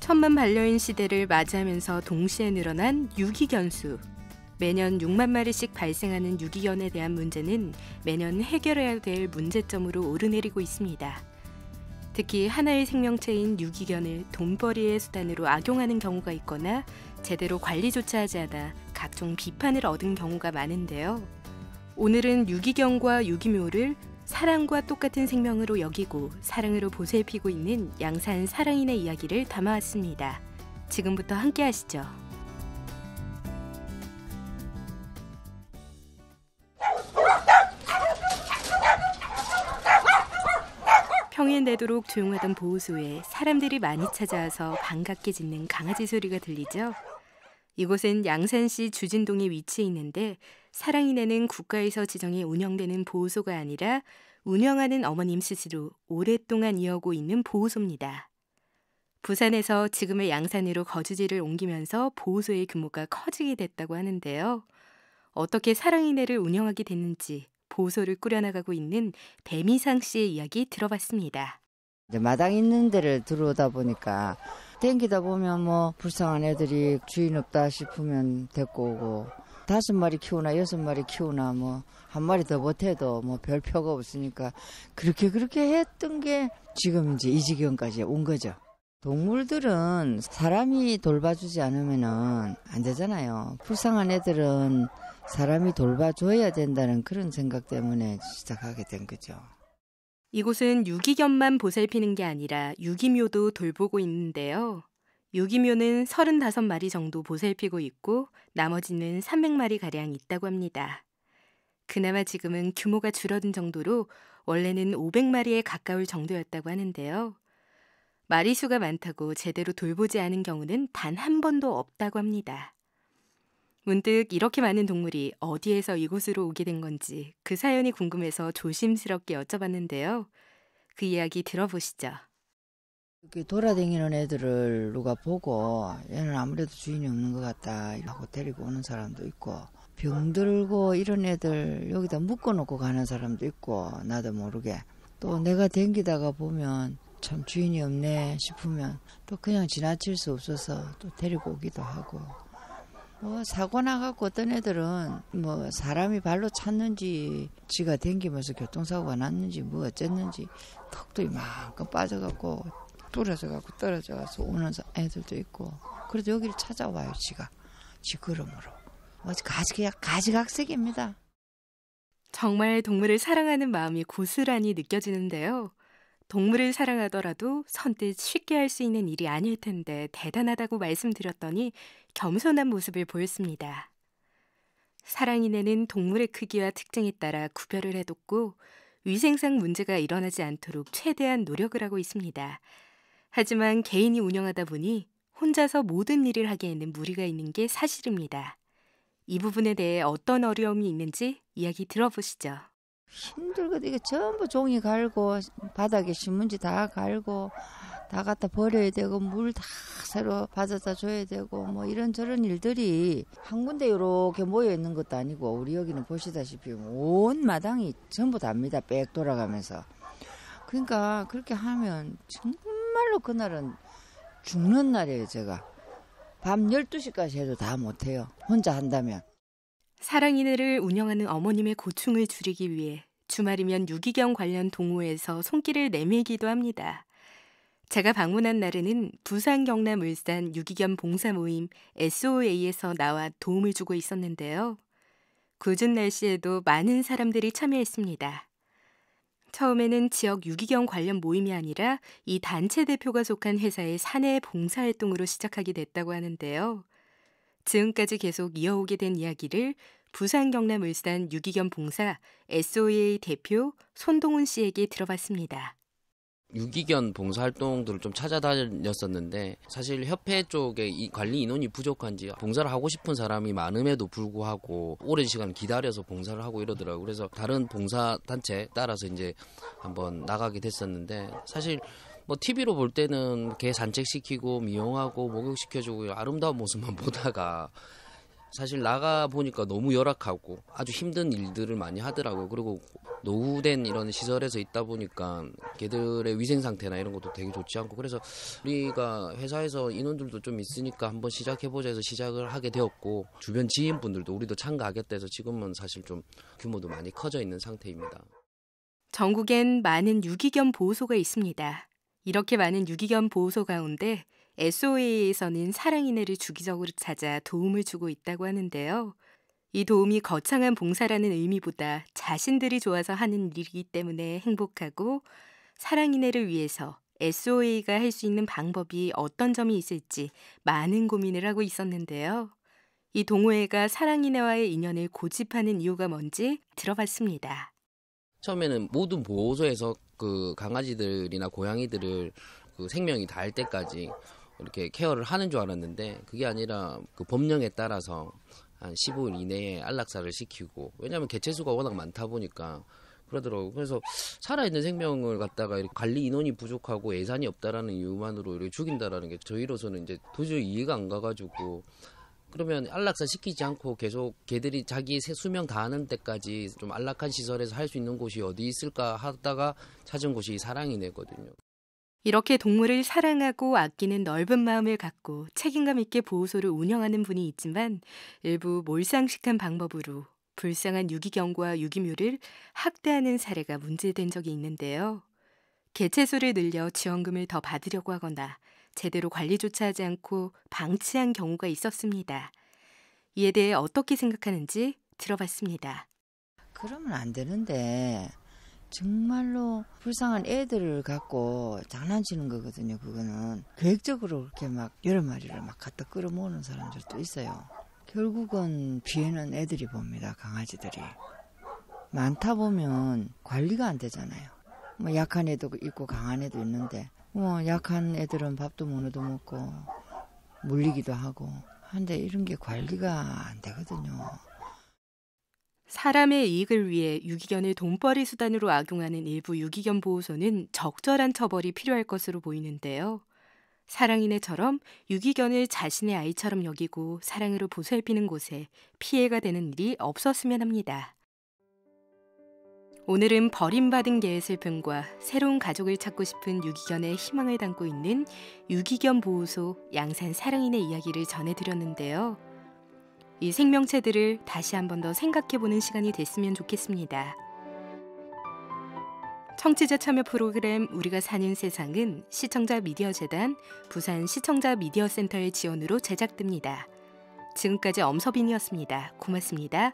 천만 반려인 시대를 맞이하면서 동시에 늘어난 유기견 수. 매년 6만 마리씩 발생하는 유기견에 대한 문제는 매년 해결해야 될 문제점으로 오르내리고 있습니다. 특히 하나의 생명체인 유기견을 돈벌이의 수단으로 악용하는 경우가 있거나 제대로 관리조차 하지 않아 각종 비판을 얻은 경우가 많은데요. 오늘은 유기견과 유기묘를 사랑과 똑같은 생명으로 여기고 사랑으로 보살피고 있는 양산 사랑인의 이야기를 담아왔습니다. 지금부터 함께 하시죠. 평일 내도록 조용하던 보호소에 사람들이 많이 찾아와서 반갑게 짖는 강아지 소리가 들리죠. 이곳은 양산시 주진동에 위치해 있는데 사랑인에는 국가에서 지정해 운영되는 보호소가 아니라 운영하는 어머님 스스로 오랫동안 이어오고 있는 보호소입니다. 부산에서 지금의 양산으로 거주지를 옮기면서 보호소의 규모가 커지게 됐다고 하는데요. 어떻게 사랑인에를 운영하게 됐는지 보호소를 꾸려나가고 있는 배미상 씨의 이야기 들어봤습니다. 이제 마당 있는 데를 들어오다 보니까 댕기다 보면 뭐 불쌍한 애들이 주인 없다 싶으면 데리고 오고 5마리 키우나 6마리 키우나 뭐 한 마리 더 못해도 뭐 별 표가 없으니까 그렇게 했던 게 지금 이제 이 지경까지 온 거죠. 동물들은 사람이 돌봐주지 않으면은 안 되잖아요. 불쌍한 애들은 사람이 돌봐줘야 된다는 그런 생각 때문에 시작하게 된 거죠. 이곳은 유기견만 보살피는 게 아니라 유기묘도 돌보고 있는데요. 유기묘는 35마리 정도 보살피고 있고 나머지는 300마리가량 있다고 합니다. 그나마 지금은 규모가 줄어든 정도로 원래는 500마리에 가까울 정도였다고 하는데요. 마리수가 많다고 제대로 돌보지 않은 경우는 단 한 번도 없다고 합니다. 문득 이렇게 많은 동물이 어디에서 이곳으로 오게 된 건지 그 사연이 궁금해서 조심스럽게 여쭤봤는데요. 그 이야기 들어보시죠. 이렇게 돌아다니는 애들을 누가 보고 얘는 아무래도 주인이 없는 것 같다 하고 데리고 오는 사람도 있고 병들고 이런 애들 여기다 묶어놓고 가는 사람도 있고 나도 모르게 또 내가 댕기다가 보면 참 주인이 없네 싶으면 또 그냥 지나칠 수 없어서 또 데리고 오기도 하고 뭐 사고 나갖고 어떤 애들은 뭐 사람이 발로 찼는지 지가 댕기면서 교통사고가 났는지 뭐 어쨌는지 턱도 이만큼 빠져갖고 뚫어져갖고 떨어져가서 오는 애들도 있고 그래도 여기를 찾아와요 지가 지 걸음으로 가지각색입니다. 정말 동물을 사랑하는 마음이 고스란히 느껴지는데요. 동물을 사랑하더라도 선뜻 쉽게 할 수 있는 일이 아닐 텐데 대단하다고 말씀드렸더니 겸손한 모습을 보였습니다. 사랑인에는 동물의 크기와 특징에 따라 구별을 해뒀고 위생상 문제가 일어나지 않도록 최대한 노력을 하고 있습니다. 하지만 개인이 운영하다 보니 혼자서 모든 일을 하기에는 무리가 있는 게 사실입니다. 이 부분에 대해 어떤 어려움이 있는지 이야기 들어보시죠. 힘들거든. 이거 전부 종이 갈고 바닥에 신문지 다 갈고 다 갖다 버려야 되고 물 다 새로 받아다 줘야 되고 뭐 이런저런 일들이 한 군데 이렇게 모여 있는 것도 아니고 우리 여기는 보시다시피 온 마당이 전부 답니다. 빽 돌아가면서. 그러니까 그렇게 하면 정말로 그날은 죽는 날이에요. 제가. 밤 12시까지 해도 다 못해요. 혼자 한다면. 사랑인애를 운영하는 어머님의 고충을 줄이기 위해 주말이면 유기견 관련 동호회에서 손길을 내밀기도 합니다. 제가 방문한 날에는 부산 경남 울산 유기견 봉사 모임 SOA에서 나와 도움을 주고 있었는데요. 궂은 날씨에도 많은 사람들이 참여했습니다. 처음에는 지역 유기견 관련 모임이 아니라 이 단체 대표가 속한 회사의 사내 봉사활동으로 시작하게 됐다고 하는데요. 지금까지 계속 이어오게 된 이야기를 부산 경남 울산 유기견 봉사 SOA 대표 손동훈 씨에게 들어봤습니다. 유기견 봉사활동들을 좀 찾아다녔었는데 사실 협회 쪽에 이 관리 인원이 부족한지 봉사를 하고 싶은 사람이 많음에도 불구하고 오랜 시간 기다려서 봉사를 하고 이러더라고요. 그래서 다른 봉사단체 따라서 이제 한번 나가게 됐었는데 사실 뭐 TV로 볼 때는 개 산책시키고 미용하고 목욕시켜주고 아름다운 모습만 보다가 사실 나가 보니까 너무 열악하고 아주 힘든 일들을 많이 하더라고요. 그리고 노후된 이런 시설에서 있다 보니까 걔들의 위생 상태나 이런 것도 되게 좋지 않고, 그래서 우리가 회사에서 인원들도 좀 있으니까 한번 시작해보자 해서 시작을 하게 되었고, 주변 지인분들도 우리도 참가하겠다 해서 지금은 사실 좀 규모도 많이 커져 있는 상태입니다. 전국엔 많은 유기견 보호소가 있습니다. 이렇게 많은 유기견 보호소 가운데 SOA에서는 사랑이네를 주기적으로 찾아 도움을 주고 있다고 하는데요. 이 도움이 거창한 봉사라는 의미보다 자신들이 좋아서 하는 일이기 때문에 행복하고, 사랑이네를 위해서 SOA가 할 수 있는 방법이 어떤 점이 있을지 많은 고민을 하고 있었는데요. 이 동호회가 사랑이네와의 인연을 고집하는 이유가 뭔지 들어봤습니다. 처음에는 모든 보호소에서 그 강아지들이나 고양이들을 그 생명이 닿을 때까지 이렇게 케어를 하는 줄 알았는데, 그게 아니라 그 법령에 따라서 한 15일 이내에 안락사를 시키고, 왜냐하면 개체수가 워낙 많다 보니까 그러더라고요. 그래서 살아있는 생명을 갖다가 이렇게 관리 인원이 부족하고 예산이 없다라는 이유만으로 이렇게 죽인다라는 게 저희로서는 이제 도저히 이해가 안 가가지고, 그러면 안락사 시키지 않고 계속 걔들이 자기 수명 다하는 때까지 좀 안락한 시설에서 할 수 있는 곳이 어디 있을까 하다가 찾은 곳이 사랑이네거든요. 이렇게 동물을 사랑하고 아끼는 넓은 마음을 갖고 책임감 있게 보호소를 운영하는 분이 있지만, 일부 몰상식한 방법으로 불쌍한 유기견과 유기묘를 학대하는 사례가 문제된 적이 있는데요. 개체수를 늘려 지원금을 더 받으려고 하거나 제대로 관리조차 하지 않고 방치한 경우가 있었습니다. 이에 대해 어떻게 생각하는지 들어봤습니다. 그러면 안 되는데 정말로 불쌍한 애들을 갖고 장난치는 거거든요. 그거는 계획적으로 그렇게 막 여러 마리를 막 갖다 끌어모으는 사람들도 있어요. 결국은 피해는 애들이 봅니다. 강아지들이 많다 보면 관리가 안 되잖아요. 뭐 약한 애도 있고 강한 애도 있는데, 약한 애들은 밥도 못 얻어먹고 물리기도 하고 한데 이런 게 관리가 안 되거든요. 사람의 이익을 위해 유기견을 돈벌이 수단으로 악용하는 일부 유기견 보호소는 적절한 처벌이 필요할 것으로 보이는데요. 사랑이네처럼 유기견을 자신의 아이처럼 여기고 사랑으로 보살피는 곳에 피해가 되는 일이 없었으면 합니다. 오늘은 버림받은 개의 슬픔과 새로운 가족을 찾고 싶은 유기견의 희망을 담고 있는 유기견 보호소 양산 사랑이네 이야기를 전해드렸는데요. 이 생명체들을 다시 한 번 더 생각해보는 시간이 됐으면 좋겠습니다. 청취자 참여 프로그램 우리가 사는 세상은 시청자 미디어재단, 부산 시청자 미디어센터의 지원으로 제작됩니다. 지금까지 엄서빈이었습니다. 고맙습니다.